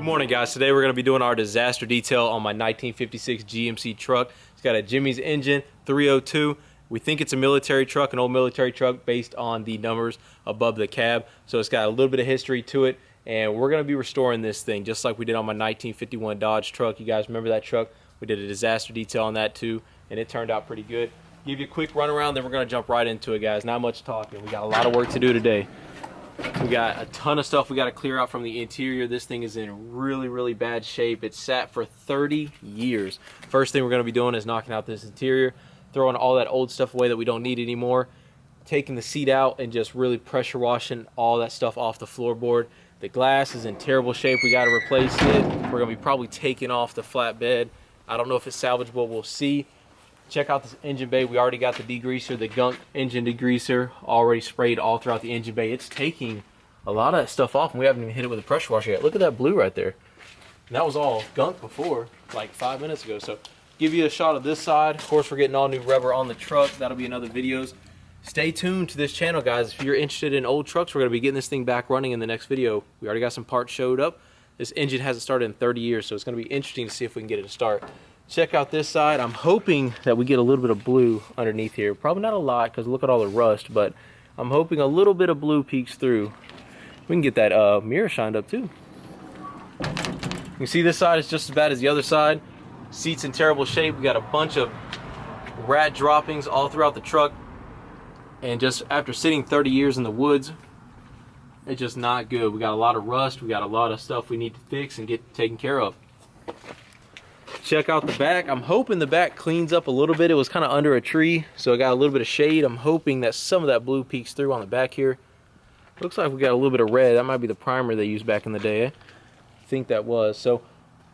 Good morning, guys. Today we're going to be doing our disaster detail on my 1956 GMC truck. It's got a Jimmy's engine, 302. We think it's a military truck, an old military truck based on the numbers above the cab. So it's got a little bit of history to it, and we're going to be restoring this thing just like we did on my 1951 Dodge truck. You guys remember that truck? We did a disaster detail on that too, and it turned out pretty good. Give you a quick run around, then we're going to jump right into it, guys. Not much talking. We got a lot of work to do today. We got a ton of stuff we got to clear out from the interior. This thing is in really bad shape. It sat for 30 years. First thing we're going to be doing is knocking out this interior, throwing all that old stuff away that we don't need anymore, taking the seat out and just really pressure washing all that stuff off the floorboard. The glass is in terrible shape. We got to replace it. We're going to be probably taking off the flatbed. I don't know if it's salvageable. We'll see. Check out this engine bay. We already got the degreaser, the gunk engine degreaser, already sprayed all throughout the engine bay. It's taking a lot of that stuff off, and we haven't even hit it with a pressure washer yet. Look at that blue right there. And that was all gunk before, like 5 minutes ago. So give you a shot of this side. Of course, we're getting all new rubber on the truck. That'll be in other videos. Stay tuned to this channel, guys. If you're interested in old trucks, we're going to be getting this thing back running in the next video. We already got some parts showed up. This engine hasn't started in 30 years, so it's going to be interesting to see if we can get it to start. Check out this side. I'm hoping that we get a little bit of blue underneath here. Probably not a lot because look at all the rust, but I'm hoping a little bit of blue peeks through. We can get that mirror shined up too. You can see this side is just as bad as the other side. Seat's in terrible shape. We got a bunch of rat droppings all throughout the truck. And just after sitting 30 years in the woods, it's just not good. We got a lot of rust. We got a lot of stuff we need to fix and get taken care of. Check out the back. I'm hoping the back cleans up a little bit. It was kind of under a tree, so it got a little bit of shade. I'm hoping that some of that blue peeks through on the back here. Looks like we got a little bit of red. That might be the primer they used back in the day. I think that was. So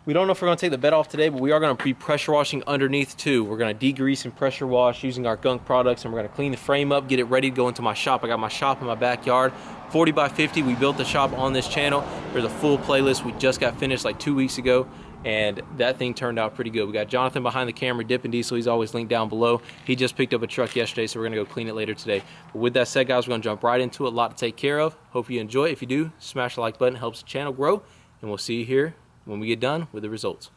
we don't know if we're going to take the bed off today, but we are going to be pressure washing underneath too. We're going to degrease and pressure wash using our gunk products, and we're going to clean the frame up, get it ready to go into my shop. I got my shop in my backyard. 40 by 50. We built the shop on this channel. There's a full playlist. We just got finished like 2 weeks ago, and that thing turned out pretty good. We got Jonathan behind the camera dipping diesel. He's always linked down below. He just picked up a truck yesterday, so we're gonna go clean it later today. But with that said, guys, we're gonna jump right into it. A lot to take care of. Hope you enjoy it. If you do, smash the like button. It helps the channel grow, and we'll see you here when we get done with the results.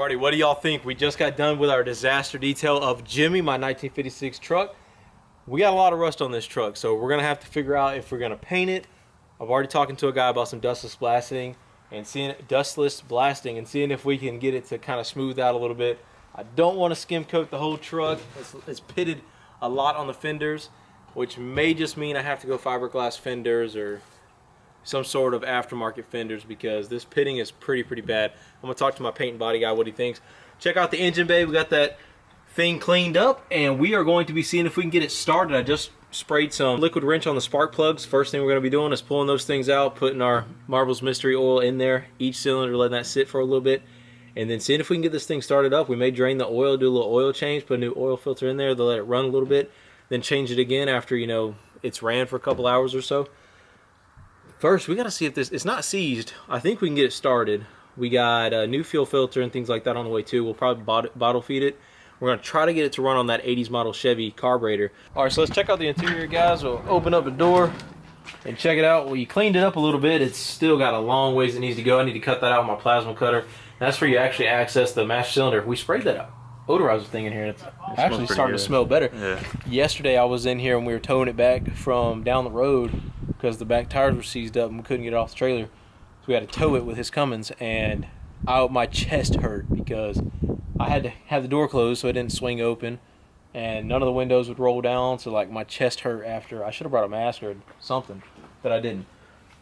Alrighty, what do y'all think? We just got done with our disaster detail of Jimmy, my 1956 truck. We got a lot of rust on this truck, so we're gonna have to figure out if we're gonna paint it. I've already talked to a guy about some dustless blasting and seeing if we can get it to kind of smooth out a little bit. I don't want to skim coat the whole truck. It's pitted a lot on the fenders, which may just mean I have to go fiberglass fenders or some sort of aftermarket fenders because this pitting is pretty bad. I'm gonna talk to my paint and body guy what he thinks. Check out the engine bay. We got that thing cleaned up and we are going to be seeing if we can get it started. I just sprayed some liquid wrench on the spark plugs. First thing we're going to be doing is pulling those things out, putting our Marvel's Mystery Oil in there, each cylinder, letting that sit for a little bit, and then seeing if we can get this thing started up. We may drain the oil, do a little oil change, put a new oil filter in there to let it run a little bit, then change it again after, you know, it's ran for a couple hours or so. First, we got to see if it's not seized. I think we can get it started. We got a new fuel filter and things like that on the way too. We'll probably bottle feed it. We're going to try to get it to run on that 80s model Chevy carburetor. All right, so let's check out the interior, guys. We'll open up the door and check it out. Well, you cleaned it up a little bit. It's still got a long ways it needs to go. I need to cut that out with my plasma cutter. That's where you actually access the master cylinder. We sprayed that odorizer thing in here. It's actually starting to smell better. Yeah. Yesterday, I was in here and we were towing it back from down the road because the back tires were seized up and we couldn't get it off the trailer. So we had to tow it with his Cummins, and my chest hurt because I had to have the door closed so it didn't swing open, and none of the windows would roll down, so like my chest hurt after. I should have brought a mask or something, but I didn't.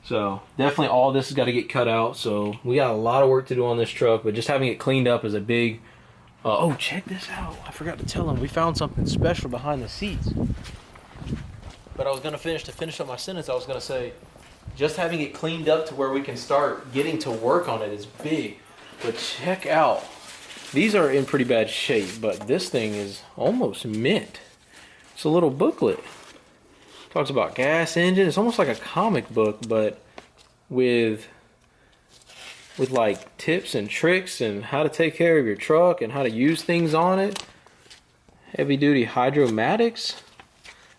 So definitely all this has got to get cut out. So we got a lot of work to do on this truck, but just having it cleaned up is a big oh, check this out. I forgot to tell him we found something special behind the seats. But I was going to finish up my sentence. I was going to say just having it cleaned up to where we can start getting to work on it is big. But check out, these are in pretty bad shape, but this thing is almost mint. It's a little booklet. Talks about gas engine. It's almost like a comic book, but with like tips and tricks and how to take care of your truck and how to use things on it. Heavy duty hydromatics.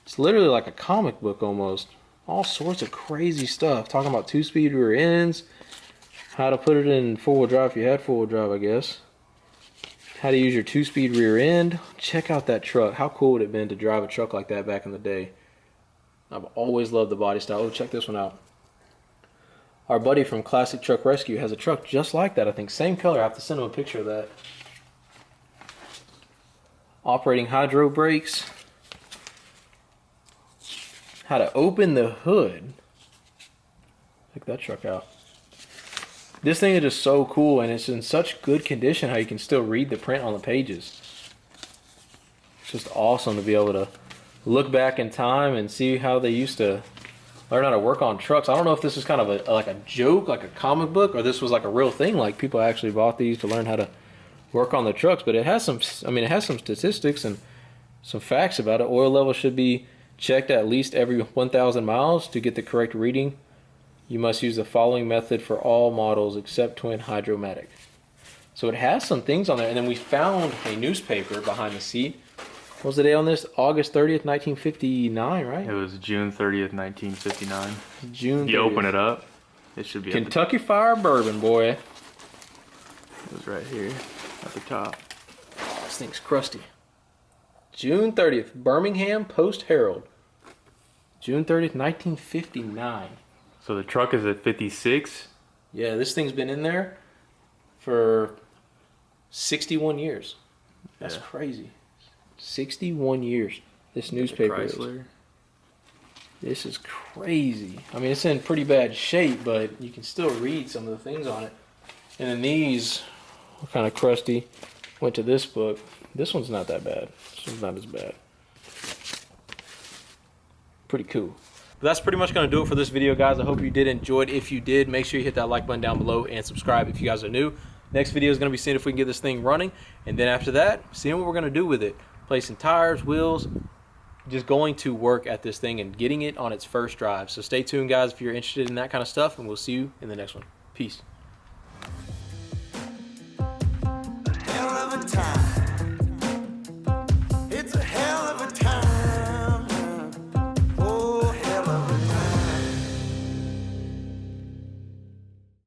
It's literally like a comic book almost. All sorts of crazy stuff. Talking about 2-speed rear ends. How to put it in 4-wheel drive if you had 4-wheel drive, I guess. How to use your 2-speed rear end. Check out that truck. How cool would it have been to drive a truck like that back in the day? I've always loved the body style. Oh, check this one out. Our buddy from Classic Truck Rescue has a truck just like that. I think same color. I have to send him a picture of that. Operating hydro brakes. How to open the hood. Check that truck out. This thing is just so cool, and it's in such good condition how you can still read the print on the pages. It's just awesome to be able to look back in time and see how they used to learn how to work on trucks. I don't know if this is kind of like a joke, like a comic book, or this was like a real thing, like people actually bought these to learn how to work on the trucks. But it has some, it has some statistics and some facts about it. Oil level should be checked at least every 1,000 miles to get the correct reading. You must use the following method for all models except twin hydromatic. So it has some things on there. And then we found a newspaper behind the seat. What was the date on this? August 30th, 1959, right? It was June 30th, 1959. June 30th. You open it up, it should be Kentucky Fire Bourbon, boy. It was right here at the top. This thing's crusty. June 30th, Birmingham Post-Herald. June 30th, 1959. So the truck is at 56? Yeah, this thing's been in there for 61 years. That's crazy. 61 years. This newspaper is. This is crazy. I mean, it's in pretty bad shape, but you can still read some of the things on it. And then these were kind of crusty. Went to this book. This one's not that bad. This one's not as bad. Pretty cool. But that's pretty much going to do it for this video, guys. I hope you did enjoy it. If you did, make sure you hit that like button down below and subscribe if you guys are new. Next video is going to be seeing if we can get this thing running. And then after that, seeing what we're going to do with it. Placing tires, wheels, just going to work at this thing and getting it on its first drive. So stay tuned, guys, if you're interested in that kind of stuff. And we'll see you in the next one. Peace.